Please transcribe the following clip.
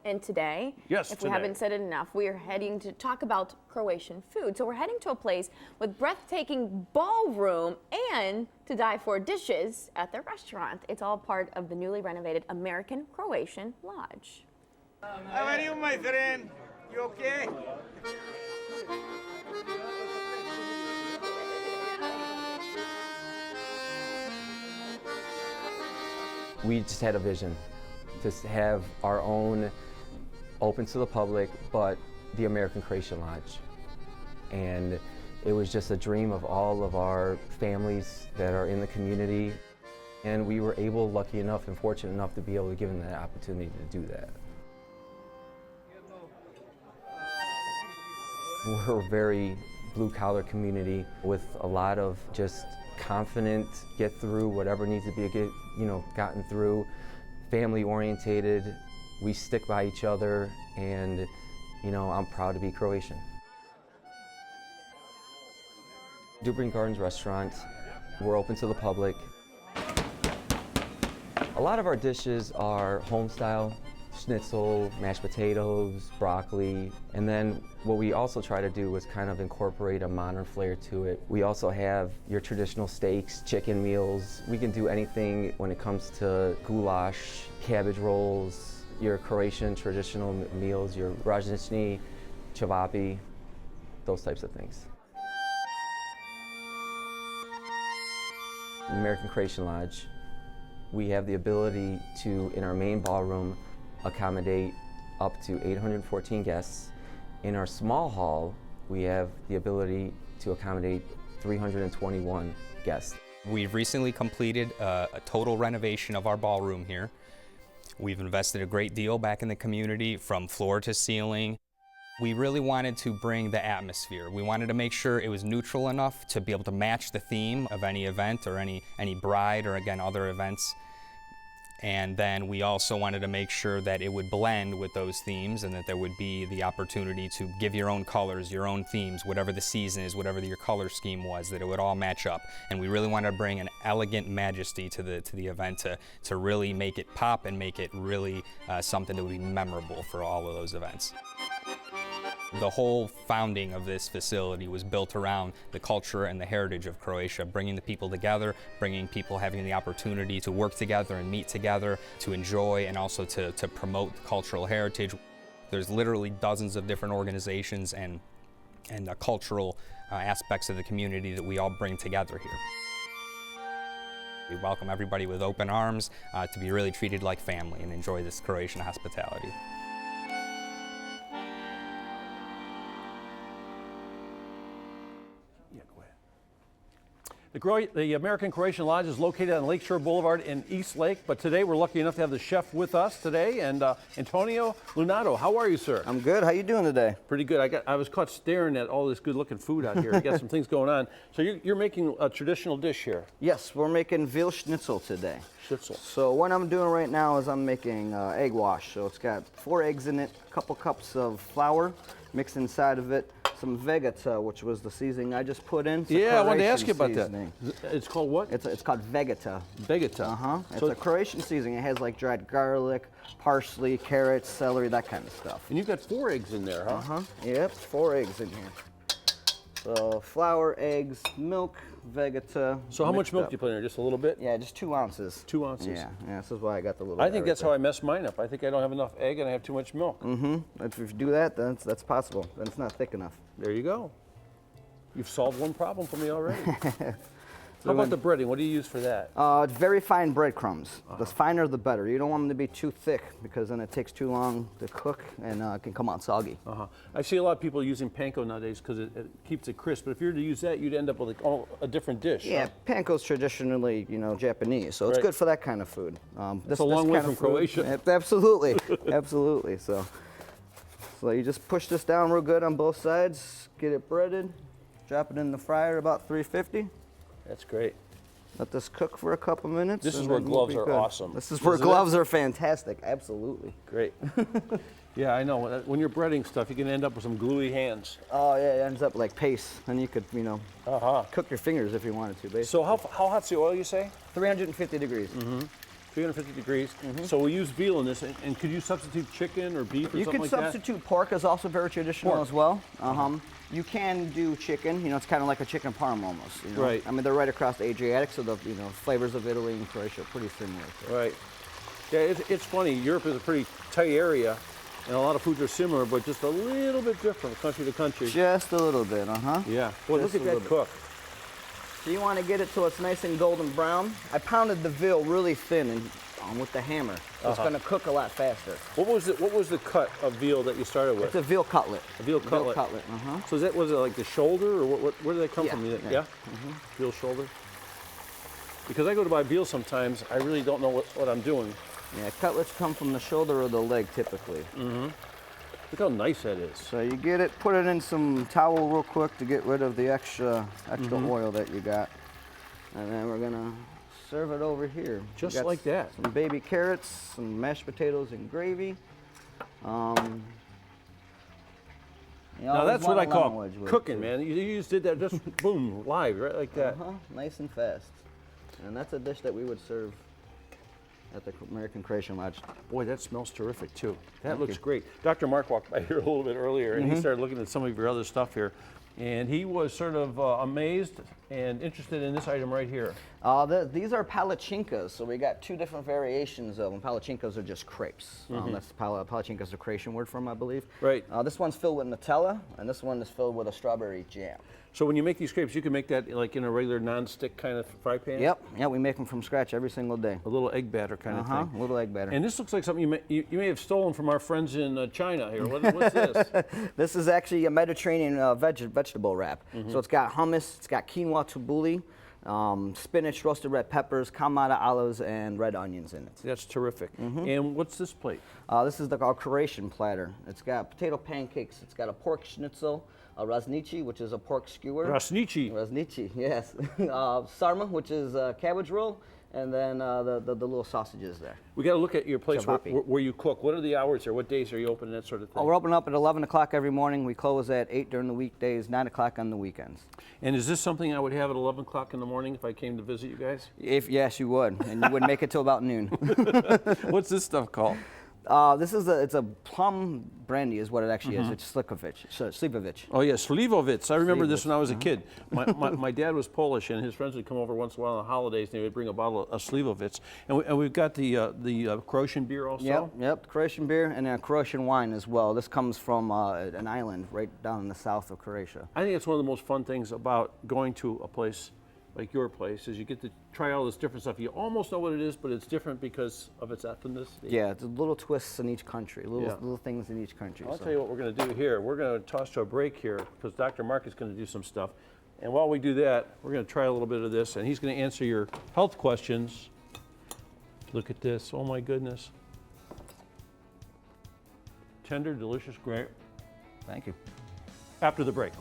And today, Yes, if we today. haven't said it enough, we are heading to talk about Croatian food. So we're heading to a place with breathtaking ballroom and to dive for dishes at their restaurant. It's all part of the newly renovated American Croatian Lodge. How are you, my friend? You okay? We just had a vision to have our own, open to the public, but the American Croatian Lodge. And it was just a dream of all of our families that are in the community. And we were able, lucky enough and fortunate enough to be able to give them that opportunity to do that. We're a very blue-collar community with a lot of just confident, get through whatever needs to be gotten through, family-orientated. We stick by each other, and I'm proud to be Croatian. Dubrin Gardens Restaurant, we're open to the public. A lot of our dishes are home-style. Schnitzel, mashed potatoes, broccoli, and then what we also try to do is kind of incorporate a modern flair to it. We also have your traditional steaks, chicken meals. We can do anything when it comes to goulash, cabbage rolls, your Croatian traditional meals, your rajnični, cevapi, those types of things. American Croatian Lodge, we have the ability to, in our main ballroom, accommodate up to 814 guests. In our small hall, we have the ability to accommodate 321 guests. We've recently completed a total renovation of our ballroom here. We've invested a great deal back in the community, from floor to ceiling. We really wanted to bring the atmosphere. We wanted to make sure it was neutral enough to be able to match the theme of any event or any bride or, again, other events. And then we also wanted to make sure that it would blend with those themes and that there would be the opportunity to give your own colors, your own themes, whatever the season is, whatever your color scheme was, that it would all match up. And we really wanted to bring an elegant majesty to the event to really make it pop and make it really something that would be memorable for all of those events. The whole founding of this facility was built around the culture and the heritage of Croatia, bringing the people together, bringing people having the opportunity to work together and meet together, to enjoy and also to promote cultural heritage. There's literally dozens of different organizations and the cultural aspects of the community that we all bring together here. We welcome everybody with open arms to be really treated like family and enjoy this Croatian hospitality. The American Croatian Lodge is located on Lakeshore Boulevard in East Lake, but today we're lucky enough to have the chef with us today, and Antonio Lunato. How are you, sir? I'm good. How you doing today? Pretty good. I was caught staring at all this good-looking food out here. You got some things going on. So you're making a traditional dish here. Yes, we're making veal schnitzel today. Schnitzel. So what I'm doing right now is I'm making egg wash. So it's got 4 eggs in it, a couple cups of flour mixed inside of it, some vegeta, which was the seasoning I just put in. Yeah, I wanted to ask you about seasoning. that. It's called what? It's called vegeta. Vegeta. Uh-huh. It's a Croatian seasoning. It has like dried garlic, parsley, carrots, celery, that kind of stuff. And you've got 4 eggs in there, huh? Uh-huh. Yep, 4 eggs in here. So flour, eggs, milk, vegeta. So how much milk do you put in there? Just a little bit? Yeah, just 2 ounces. 2 ounces. Yeah, this is why I got the little. I think that's how I mess mine up. I think I don't have enough egg and I have too much milk. Mm-hmm. If you do that, then that's possible. Then it's not thick enough. There you go. You've solved one problem for me already. How about the breading? What do you use for that? It's very fine breadcrumbs. The finer the better. You don't want them to be too thick because then it takes too long to cook and it can come out soggy. I see a lot of people using panko nowadays because it keeps it crisp. But if you were to use that, you'd end up with like a different dish. Yeah, panko's traditionally, Japanese, so it's good for that kind of food. It's a long way from Croatia. Absolutely, absolutely. So you just push this down real good on both sides, get it breaded, drop it in the fryer about 350. That's great. Let this cook for a couple minutes. This is where gloves are awesome. This is where gloves are fantastic. Absolutely. Great. Yeah, I know. When you're breading stuff, you can end up with some gluey hands. Oh yeah, it ends up like paste. Then you could, cook your fingers if you wanted to. Basically. So how hot's the oil? You say? 350 degrees. 350 degrees. So we use veal in this, and could you substitute chicken or beef or You something could like that? substitute pork is also very traditional Pork. as well. You can do chicken. You know, it's kind of like a chicken parm almost. You know? Right. I mean, they're right across the Adriatic, so the flavors of Italy and Croatia are pretty similar. So. Right. Yeah, it's funny. Europe is a pretty tight area, and a lot of foods are similar, but just a little bit different country to country. Just a little bit, Yeah. Well, look Just at a that little bit. cook. So you want to get it till it's nice and golden brown. I pounded the veal really thin and with the hammer. So it's going to cook a lot faster. What was the cut of veal that you started with? It's a veal cutlet. A veal cutlet. Veal cutlet. So was it like the shoulder, or where do they come Yeah, from? yeah. Veal shoulder. Because I go to buy veal sometimes, I really don't know what I'm doing. Yeah, cutlets come from the shoulder or the leg typically. Look how nice that is. So you get it, put it in some towel real quick to get rid of the extra oil that you got. And then we're gonna serve it over here. We Just got like that. Some baby carrots, some mashed potatoes and gravy. Now that's what I call cooking, man. You just did that, just boom, live, right like that. Nice and fast. And that's a dish that we would serve at the American Croatian Lodge. Boy, that smells terrific too. That Thank looks you. great. Dr. Mark walked by here a little bit earlier, and he started looking at some of your other stuff here, and he was sort of amazed and interested in this item right here. These are palachinkas, so we got two different variations of them. Palachinkas are just crepes. That's palachinka is a Croatian word for them, I believe. Right. This one's filled with Nutella, and this one is filled with a strawberry jam. So when you make these crepes, you can make that like in a regular non-stick kind of fry pan? Yep, yeah, we make them from scratch every single day. A little egg batter kind of thing. A little egg batter. And this looks like something you may have stolen from our friends in China here. What's this? This is actually a Mediterranean vegetable wrap. So it's got hummus, it's got quinoa tabbouleh, spinach, roasted red peppers, kamada olives, and red onions in it. That's terrific. And what's this plate? This is our Croatian platter. It's got potato pancakes, it's got a pork schnitzel, a raznici, which is a pork skewer. Rasnici. Raznici, yes. Sarma, which is a cabbage roll, and then the little sausages there. We got to look at your place where, Cevapi. where you cook. What are the hours here? What days are you open and that sort of thing? We're open up at 11 o'clock every morning. We close at 8 during the weekdays, 9 o'clock on the weekends. And is this something I would have at 11 o'clock in the morning if I came to visit you guys? Yes, you would, and you would make it till about noon. What's this stuff called? It's a plum brandy is what it actually is. It's Slivovic. Oh yeah, Slivovitz. I remember this when I was a kid. My dad was Polish, and his friends would come over once in a while on the holidays, and they would bring a bottle of Slivovitz. And we've got the Croatian beer also. Yep, Croatian beer and then Croatian wine as well. This comes from an island right down in the south of Croatia. I think it's one of the most fun things about going to a place like your place is you get to try all this different stuff. You almost know what it is, but it's different because of its ethnicity. Yeah, it's little twists in each country, little things in each country. I'll tell you what we're going to do here. We're going to toss to a break here because Dr. Mark is going to do some stuff. And while we do that, we're going to try a little bit of this, and he's going to answer your health questions. Look at this. Oh, my goodness. Tender, delicious grape. Thank you. After the break.